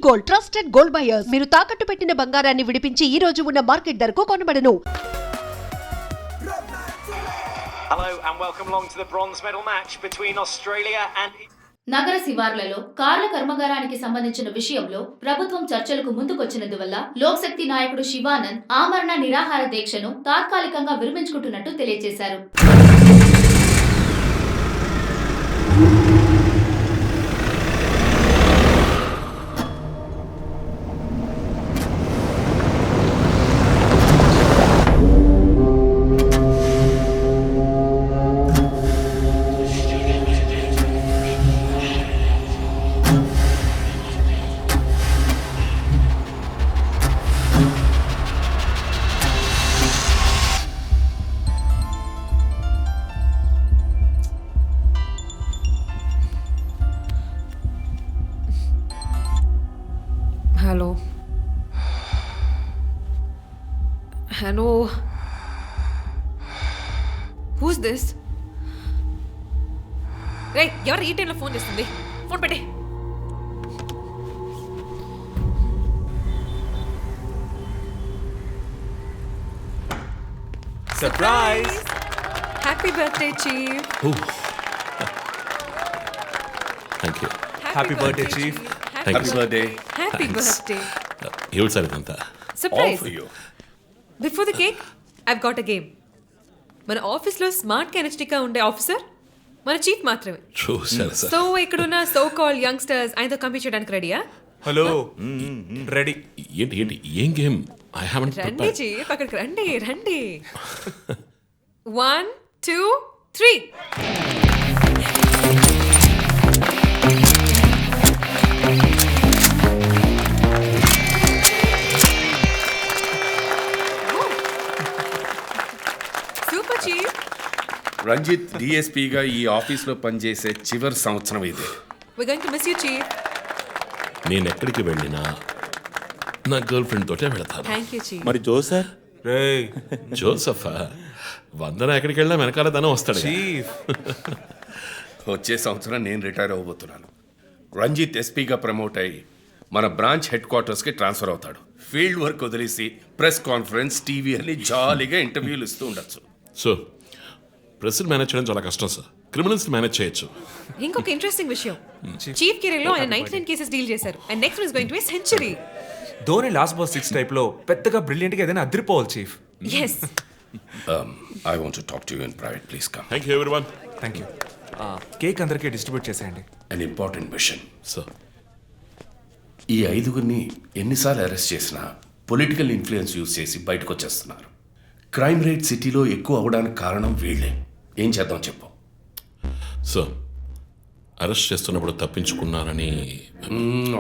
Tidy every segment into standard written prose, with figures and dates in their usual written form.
Gold, trusted gold buyers. మీరు తాకట్టు పెట్టిన బంగారాన్ని విడిపించి ఈ రోజు ఉన్న మార్కెట్ ధరకు కొనబడను. Hello and welcome along to the bronze medal match between Australia and నగర శివార్లలో కార్ల కర్మాగారానికి సంబంధించిన విషయంలో ప్రభుత్వం చర్చలకు ముందుకొచ్చినందువల్ల లోక్శక్తి నాయకుడు శివానంద్ ఆమరణ నిరాహార దీక్షను తాత్కాలికంగా విరమించుకుంటున్నట్టు తెలియజేశారు. Hello. Who's this? Hey, ఎవరు ఈ టైంలో ఫోన్ చేస్తుంది? ఫోన్ పెట్టే. Surprise! Happy birthday, Chief. Thank you. Happy birthday, Chief. Thank Happy you. birthday. Happy Thanks. birthday. ఎవరు సార్ ఇదంతా? All Surprise. for you. Before the cake, I've got a game. మన ఆఫీస్లో smart కెనెస్టిక్గా ఉండే officer మన chief మాత్రమే. చూసారు sir. So ఇక్కడున్న so call youngsters ఆయనతో కంపీట్ చేయడానికి రెడీయా? Hello ready. ఏంటి ఏంటి ఏం గేమ్? ఐ హావెంట్ రండి ప్రిపేర్డ్. చీఫ్, అక్కడికి రండి రండి. 1 2 3. Super chief. రంజిత్ డిఎస్పీగా ఈ ఆఫీస్లో పనిచేసే చివరి సంవత్సరం ఇది. We're going to miss you, Chief. నేను ఎక్కడికి వెళ్ళినా నా గర్ల్ ఫ్రెండ్ తోటే వెళతాను. Thank you, Chief. మరి జోసర్ రేయ్ జోసఫా వందన ఎక్కడికి వెళ్ళినా వెనకాల తనే వస్తాడు. చీఫ్. వచ్చే సంవత్సరం నేను రిటైర్ అవ్వబోతున్నాను. రంజిత్ ఎస్పీగా ప్రమోట్ అయ్యి మన బ్రాంచ్ హెడ్ క్వార్టర్స్కి ట్రాన్స్ఫర్ అవుతాడు. ఫీల్డ్ వర్క్ వదిలేసి ప్రెస్ కాన్ఫరెన్స్, టీవీ అని జాలీగా ఇంటర్వ్యూలు ఇస్తూ ఉండొచ్చు. సో ప్రెస్ మేనేజ్ చేయడం చాలా కష్టం సార్. క్రిమినల్స్ మేనేజ్ చేయొచ్చు. ఇంకొక ఇంట్రెస్టింగ్ విషయం, చీఫ్ కెరీర్లో ఆయన 99 కేసెస్ డీల్ చేశారు and next is going to be century. Dhoni last ball 6 టైప్లో పెద్దగా బ్రిలియంట్గా ఏదైనా అదిరిపోవాలి chief. yes. I want to talk to you in private, please come. Thank you everyone. Thank you. Cake అందరికీ డిస్ట్రిబ్యూట్ చేసేయండి. An important machine. సార్ ఈ ఐదుగురిని ఎన్నిసార్లు అరెస్ట్ చేసినా పొలిటికల్ ఇన్ఫ్లుయెన్స్ యూజ్ చేసి బయటకు వచ్చేస్తున్నారు. క్రైమ్ రేట్ సిటీలో ఎక్కువ అవడానికి కారణం వీళ్ళే. ఏం చేద్దాం చెప్పు. సార్ అరెస్ట్ చేస్తున్నప్పుడు తప్పించుకున్నారని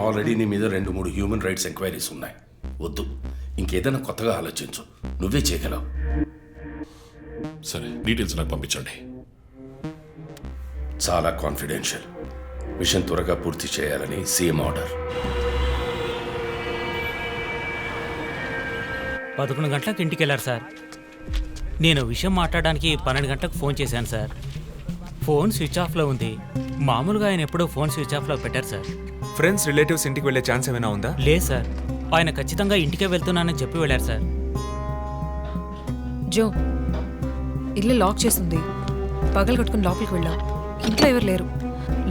ఆల్రెడీ నీ మీద 2-3 హ్యూమన్ రైట్స్ ఎంక్వైరీస్ ఉన్నాయి. వద్దు, ఇంకేదైనా కొత్తగా ఆలోచించు. నువ్వే చేయగలవు. సరే డీటెయిల్స్ నాకు పంపించండి. చాలా కాన్ఫిడెన్షియల్. మిషన్ త్వరగా పూర్తి చేయాలని సీఎం ఆర్డర్. 11 గంటలకు ఇంటికి వెళ్ళారు సార్. నేను విషయం మాట్లాడడానికి 12 గంటలకు ఫోన్ చేశాను సార్. ఫోన్ స్విచ్ ఆఫ్లో ఉంది. మామూలుగా ఆయన ఎప్పుడో ఫోన్ స్విచ్ ఆఫ్లో పెట్టారు సార్. ఫ్రెండ్స్ రిలేటివ్స్ ఇంటికి వెళ్ళే ఛాన్స్ ఏమైనా ఉందా? లేదు సార్, ఆయన ఖచ్చితంగా ఇంటికే వెళ్తున్నానని చెప్పి వెళ్ళారు సార్. జో, ఇల్లు లాక్ చేస్తుంది. పగలు కట్టుకుని లోపలికి వెళ్ళాం. ఇంట్లో ఎవరు లేరు.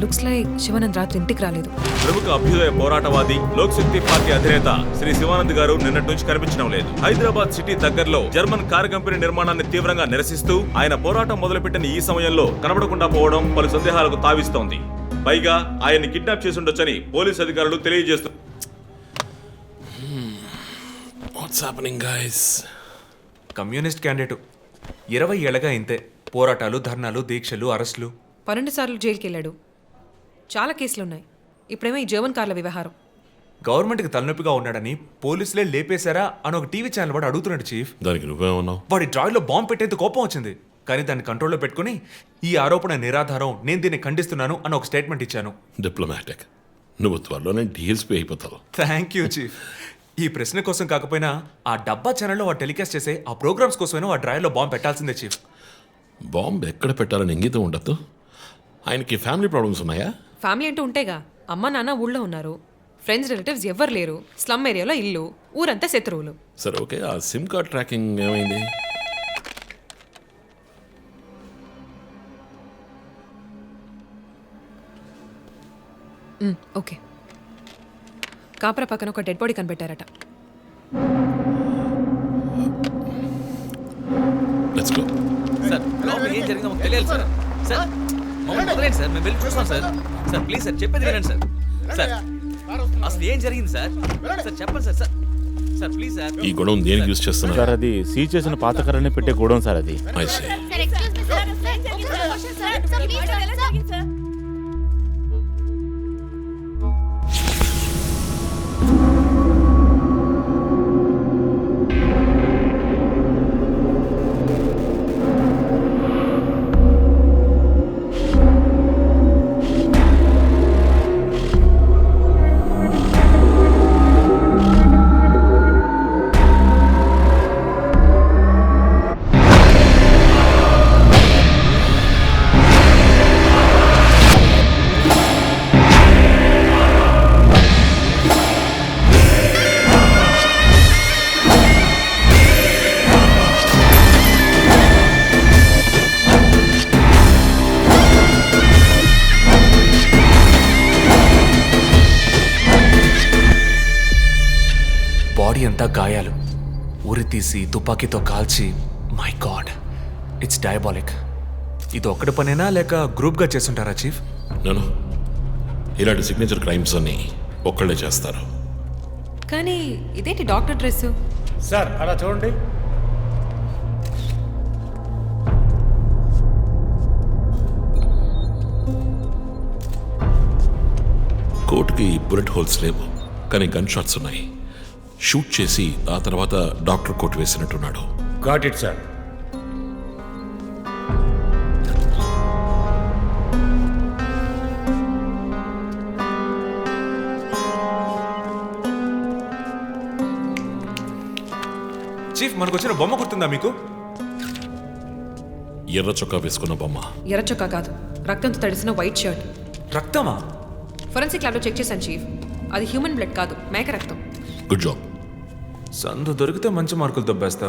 లుక్స్ లైక్ శివానంద్ రాత్రి ఇంటికి రాలేదు. ప్రముఖ అభ్యుదయ పోరాటవాది లోక్శక్తి పార్టీ అధినేత శ్రీ శివానంద్ గారు నిన్నటి నుంచి కనిపించడం లేదు. హైదరాబాద్ సిటీ దగ్గరలో జర్మన్ కార్ కంపెనీ నిర్మాణాన్ని తీవ్రంగా నిరసిస్తూ ఆయన పోరాటం మొదలుపెట్టిన ఈ సమయంలో కనబడకుండా పోవడం పలు సందేహాలకు తావిస్తోంది. పైగా ఆయన్ని కిడ్నాప్ చేసి ఉండొచ్చని పోలీసు అధికారులు తెలియజేస్తున్నారు. What's happening guys? Communist candidate 20 ఏళ్ళగా ఇంతే. పోరాటాలు, ధర్నాలు, దీక్షలు, అరెస్టులు. 12 సార్లు జైలుకి వెళ్ళాడు. చాలా కేసులు ఉన్నాయి. ఇప్పుడేమో ఈ జర్మన్ కార్ల వ్యవహారం. గవర్నమెంట్కి తలనొప్పిగా ఉన్నాడని పోలీసులే లేపేశారా అని ఒక టీవీ ఛానల్ వాడు అడుగుతున్నాడు చీఫ్. దానికి నువ్వేమన్నావు? వాడి డ్రాయిలో బాంబు పెట్టేందుకు కోపం వచ్చింది, కానీ దాన్ని కంట్రోల్లో పెట్టుకుని ఈ ఆరోపణ నిరాధారం, నేను దీన్ని ఖండిస్తున్నాను అని ఒక స్టేట్మెంట్ ఇచ్చాను. డిప్లొమాటిక్. నువ్వు త్వరలోనే డిఎస్పీ అయిపోతావు. Thank you chief. ఈ ప్రశ్న కోసం కాకపోయినా ఆ డబ్బా ఛానల్లో వాడు టెలికాస్ట్ చేసే ఆ ప్రోగ్రామ్స్ కోసమైనా ఆ డ్రాయిలో బాంబు పెట్టాల్సిందే చీఫ్. బాంబు ఎక్కడ పెట్టాలని ఇంగితం ఉండద్దు. ఆయనకి ఫ్యామిలీ ప్రాబ్లమ్స్ ఉన్నాయా? ఫ్యామిలీ అంటూ ఉంటేగా. అమ్మ నాన్న ఊళ్ళో ఉన్నారు. ఫ్రెండ్స్ రిలేటివ్స్ ఎవ్వరు లేరు, స్లమ్ ఏరియాలో ఇల్లు, ఊరంతా శత్రువులు. సరే ఓకే, ఆ సిమ్ కార్డ్ ట్రాకింగ్ ఏమైంది? ఓకే, కాపరా పక్కన ఒక డెడ్ బాడీ కనిపెట్టారట. Let's go. సార్ లోపల ఏం జరిగిందో మాకు తెలియాలి సార్. సార్ మమ్మల్ని వదిలేండి సార్, మేము వెళ్ళి చూస్తాం సార్. సార్ ప్లీజ్ సార్, చెప్పేది వినండి సార్. సార్ అసలు ఏం జరిగింది సార్? సార్ చెప్పండి sir. Sir sir please sir. ఈ గొడవ దేనికి యూజ్ చేస్తున్నారు? సార్ అది సీజ్ చేసిన పాత కర్రని పెట్టే గోడౌన్ సార్ అది. I see. బాడీ అంతా గాయాలు, ఉరి తీసి తుపాకీతో కాల్చి, మై గాడ్, ఇట్స్ డయాబాలిక్. ఇది ఒక్కడి పనేనా లేక గ్రూప్గా చేస్తుంటారా చీఫ్? నేను ఇలాంటి సిగ్నేచర్ క్రైమ్స్ అన్ని ఒక్కళ్ళే చేస్తారు. కానీ ఇదేంటి డాక్టర్ డ్రెస్? సార్ అలా చూడండి. కోట్కి బుల్లెట్ హోల్స్ లేవు, కానీ గన్ షాట్స్ ఉన్నాయి. షూట్ చేసి ఆ తర్వాత డాక్టర్ కోట్ వేసినట్టున్నాడు. Got it sir. చీఫ్, మనకు వచ్చిన బొమ్మ గుర్తుందా మీకు? ఎర్ర చొక్కా వేసుకున్న బొమ్మ. ఎర్ర చొక్కా కాదు, రక్తంతో తడిసిన వైట్ షర్ట్. రక్తమా? ఫోరెన్సిక్ ల్యాబ్లో చెక్ చేశాను చీఫ్, అది హ్యూమన్ బ్లడ్ కాదు, మేక రక్తం. Good job. సందు దొరికితే మంచి మార్కులు దొబ్బేస్తా.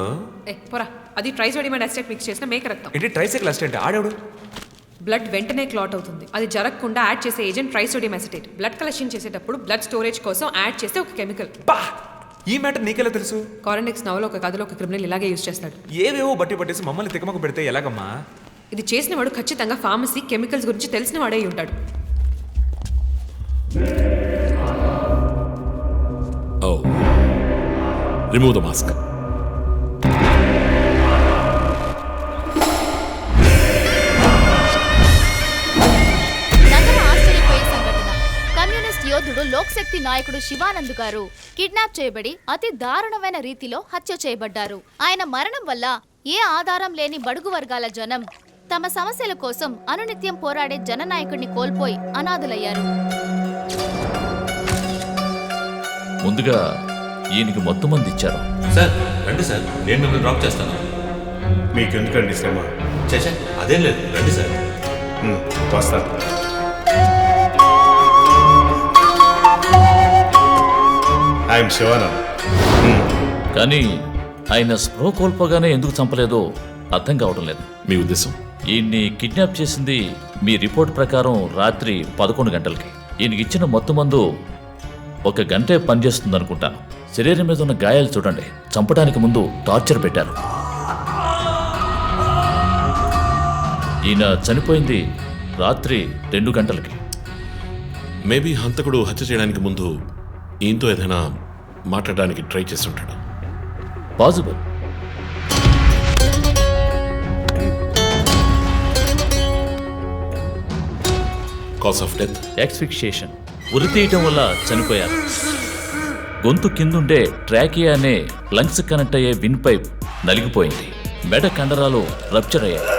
పోరా, అది ట్రైసోడియం అండ్ అసిటేట్ మిక్స్ చేసిన మేక రక్తం. ఏంటి ట్రైసైకిల్ అసిస్టెంట్? ఆడేవాడు? బ్లడ్ వెంటనే క్లాట్ అవుతుంది. అది జరగకుండా యాడ్ చేసే agent trisodium acetate. Blood collection చేసేటప్పుడు బ్లడ్ స్టోరేజ్ కోసం యాడ్ చేసే ఒక కెమికల్. ఈ మ్యాటర్ నీకెలా తెలుసు? కారెండెక్స్ నవలో ఒక కథలో ఒక క్రిమినల్ ఇలాగే యూజ్ చేస్తాడు. ఏవేవో బట్టి పట్టేసి మమ్మల్ని తికమక పెడితే ఎలాగమ్మా? ఇది చేసిన వాడు ఖచ్చితంగా ఫార్మసీ కెమికల్స్ గురించి తెలిసిన వాడే ఉంటాడు. ఓ, రిమూవ్ ద మాస్క్. యోధుడు లోక్శక్తి నాయకుడు శివానంద్ గారు కిడ్నాప్ చేయబడి అతి దారుణమైన రీతిలో హత్య చేయబడ్డారు. ఆయన మరణం వల్ల ఏ ఆధారం లేని బడుగు వర్గాల జనం తమ సమస్యల కోసం అనునిత్యం పోరాడే జననాయకుడిని కోల్పోయి అనాథులయ్యారు. ముందుగా ఈయనకి మొత్తం మంది ఇచ్చారు. సార్ రండి సార్, నేను మిమ్మల్ని డ్రాప్ చేస్తాను. మీకెందుకండి శ్రమ? చేసా అదేం లేదు, రండి సార్. వస్తాను. ఐఎమ్ శివానంద్. కానీ ఆయన స్పృహ కోల్పోగానే ఎందుకు చంపలేదో అర్థం కావడం లేదు. మీ ఉద్దేశం? ఈయన్ని కిడ్నాప్ చేసింది మీ రిపోర్ట్ ప్రకారం రాత్రి 11 గంటలకి. ఈయనకి ఇచ్చిన మొత్తం మందు 1 గంటే పనిచేస్తుంది అనుకుంటాను. శరీరం మీద ఉన్న గాయాలు చూడండి, చంపడానికి ముందు టార్చర్ పెట్టారు. ఈయన చనిపోయింది రాత్రి 2 గంటలకి. మేబీ హంతకుడు హత్య చేయడానికి ముందు ఈయనతో ఏదైనా మాట్లాడడానికి ట్రై చేసి ఉంటాడు. Possible. Cause of death? Asphyxiation, ఉరి తీయటం వల్ల చనిపోయారు. గొంతు కిందుండే ట్రాకియా అనే లంగ్స్ కనెక్ట్ అయ్యే విన్ పైప్ నలిగిపోయింది. మెడ కండరాలు రప్చర్ అయ్యాయి.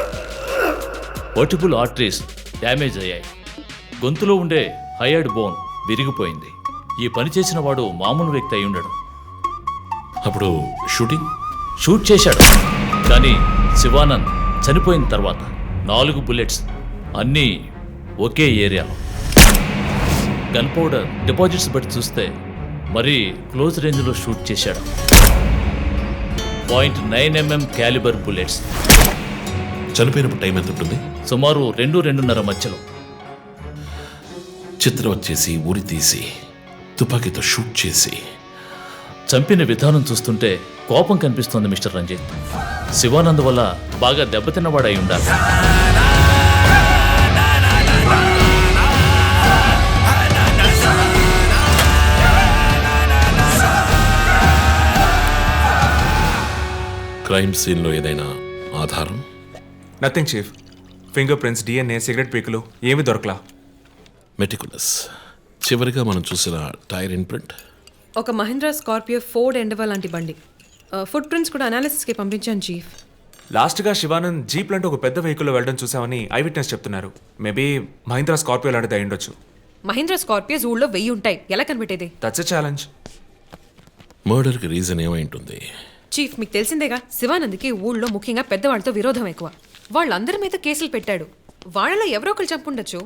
వర్టిబుల్ ఆర్టరీస్ డ్యామేజ్ అయ్యాయి. గొంతులో ఉండే హైయర్డ్ బోన్ విరిగిపోయింది. ఈ పని చేసిన వాడు మామూలు వ్యక్తి అయి ఉండడు. అప్పుడు షూట్ చేశాడు. కానీ శివానంద్ చనిపోయిన తర్వాత 4 బుల్లెట్స్, అన్నీ ఒకే ఏరియాలో. గన్ పౌడర్ డిపాజిట్స్ బట్టి చూస్తే మరీ క్లోజ్ రేంజ్లో షూట్ చేశాడు. .9mm calibre bullets. చనిపోయినప్పుడు టైం ఎంత ఉంటుంది? సుమారు 2-2:30 మధ్యలో. చిత్రం వచ్చేసి ఉరి తీసి తుపాకీతో షూట్ చేసి చంపిన విధానం చూస్తుంటే కోపం కనిపిస్తోంది మిస్టర్ రంజిత్. శివానంద్ వల్ల బాగా దెబ్బతిన్నవాడై ఉండాలి. క్రైమ్ సీన్లో ఏదైనా ఆధారం? Nothing chief. Finger prints, DNA, cigarette పీకులు ఏమీ దొరకలా. మెటికులస్. చివరిగా మనం చూసిన టైర్ ఇంప్రింట్ ఒక మహీంద్రా స్కార్పియో ఫోర్డ్ ఎండవా లాంటి బండి. ఫుట్ ప్రింట్స్ కూడా అనాలిసిస్కి పంపించాను చీఫ్. లాస్ట్గా శివానంద్ జీప్ లాంటి ఒక పెద్ద వెహికల్లో వెళ్ళడం చూసామని ఐ విట్నెస్ చెప్తున్నారు. మేబీ మహీంద్రా స్కార్పియో లాంటిది అయి ఉండొచ్చు. మహీంద్రా స్కార్పియోస్ ఊళ్ళో 1000 ఉంటాయి, ఎలా కనిపెట్టేది? That's a challenge. మర్డర్కి రీజన్ ఏమై ఉంటుంది? చీఫ్, మీకు తెలిసిందేగా, శివానంద్కి ఊళ్ళో ముఖ్యంగా పెద్దవాళ్ళతో విరోధం ఎక్కువ. వాళ్ళందరి మీద కేసులు పెట్టాడు. వాళ్ళలో ఎవరో ఒకరు చంపుండొచ్చు.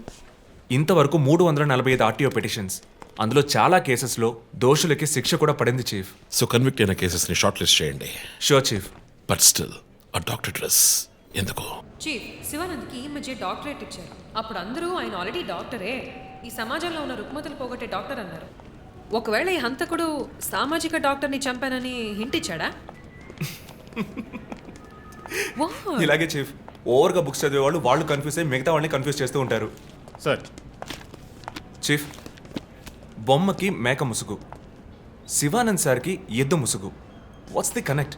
ఇంతవరకు 345 RTO పిటిషన్స్. అందులో చాలా కేసెస్లో దోషులకి శిక్ష కూడా పడింది చీఫ్. సో కన్విక్ట్ అయిన కేసెస్ని షార్ట్ లిస్ట్ చేయండి. Sure chief. బట్ స్టిల్ ఆ డాక్టర్ డ్రెస్ ఎందుకు? చీఫ్, శివానంద్కి ఈ మధ్య డాక్టరేట్ ఇచ్చారు. అప్పుడు అందరూ ఆయన ఆల్రెడీ డాక్టరే, ఈ సమాజంలో ఉన్న రుగ్మతలు పోగొట్టే డాక్టర్ అన్నారు. ఒకవేళ ఈ హంతకుడు సామాజిక డాక్టర్ని చంపానని హింట్ ఇచ్చాడా? ఇలాగే చీఫ్, ఓవర్గా బుక్స్ చదివే వాళ్ళు కన్ఫ్యూజ్ అయ్యి మిగతా వాళ్ళని కన్ఫ్యూజ్ చేస్తూ ఉంటారు. సార్, చీఫ్, బొమ్మకి మేక ముసుగు, శివానంద్ సార్కి ఎద్దు ముసుగు. What's the connect?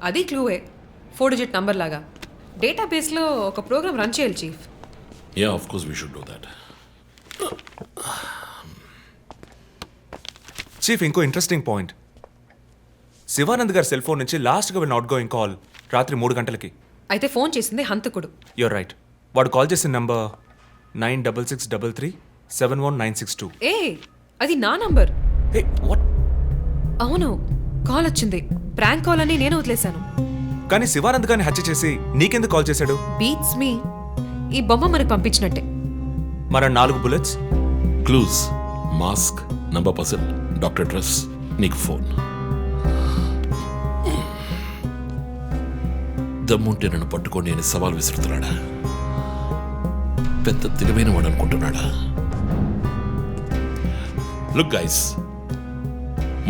అది క్లూవే, 4 డిజిట్ నంబర్ లాగా. డేటాబేస్లో ఒక ప్రోగ్రామ్ రన్ చేయాలి chief. Yeah, of course we should do that. Chief, ఇంకో ఇంట్రెస్టింగ్ పాయింట్. శివానంద్ గారి సెల్ ఫోన్ నుంచి లాస్ట్గా వెళ్ళిన అవుట్ గోయింగ్ కాల్ రాత్రి 3 గంటలకి. అయితే ఫోన్ చేసింది హంతకుడు. You're right. వాడు కాల్ చేసిన నంబర్ 9663371962. ఏ, అది నా నంబర్. Hey, what? అవును, కాల్ వచ్చింది. ప్రాంక్ కాల్ అని నేను వదిలేశాను. కానీ శివానంద్ గారిని హత్య చేసి నీకెందుకు కాల్ చేశాడు? బీట్స్ మీ. ఈ బొమ్మ మనకు పంపించినట్టే. మన 4 bullets, clues, mask, number puzzle, doctor dress, నీకు ఫోన్. దమ్ముంటే నన్ను పట్టుకొని నేను సవాల్ విసురుతున్నాడా? పెద్ద తెలివైన వాడు అనుకుంటున్నాడా? లుక్ గైస్,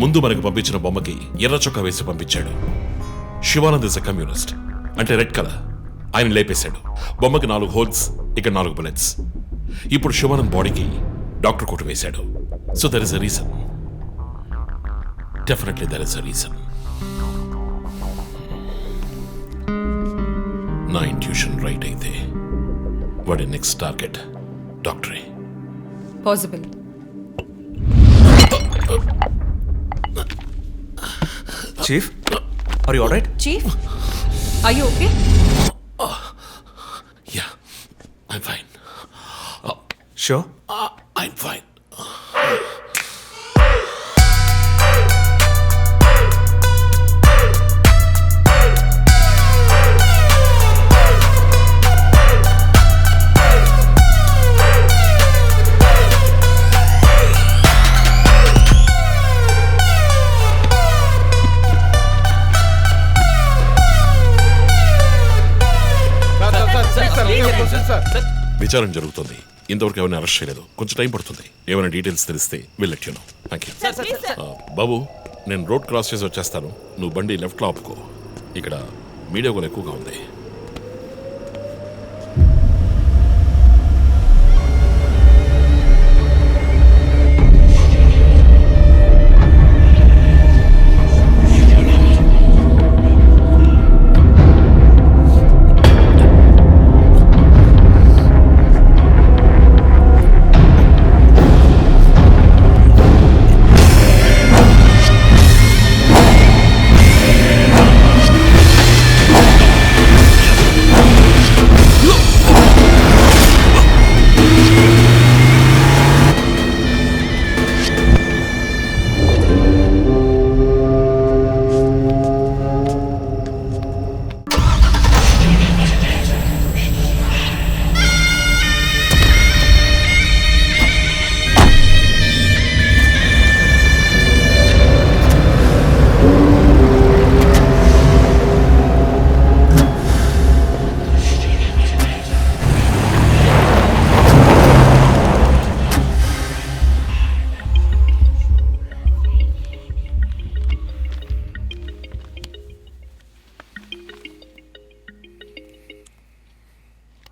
ముందు మనకు పంపించిన బొమ్మకి ఎర్ర చొక్కా వేసి పంపించాడు. శివానంద్ ఇస్ అ కమ్యూనిస్ట్, అంటే రెడ్ కలర్. ఆయన లేపేశాడు. బొమ్మకి 4 హోల్స్, ఇక్కడ 4 bullets. ఇప్పుడు శివానంద్ బాడీకి డాక్టర్ కోట్ వేశాడు. So there is a reason. Definitely there is a reason. నా ఇంట్యూషన్ రైట్ అయితే వాడి నెక్స్ట్ టార్గెట్ డాక్టరే. Possible. Chief, are you alright? Chief, are you okay? Yeah, I'm fine. Sure? I'm fine. విచారణ జరుగుతుంది. ఇంతవరకు ఎవరిని arrest చేయలేదు. కొంచెం టైం పడుతుంది. ఏమైనా డీటెయిల్స్ తెలిస్తే will let you know. Thank you. బాబు, నేను రోడ్ క్రాస్ చేసి వచ్చేస్తాను. నువ్వు బండి లెఫ్ట్లో ఆపుకో. ఇక్కడ మీడియా కూడా ఎక్కువగా ఉంది.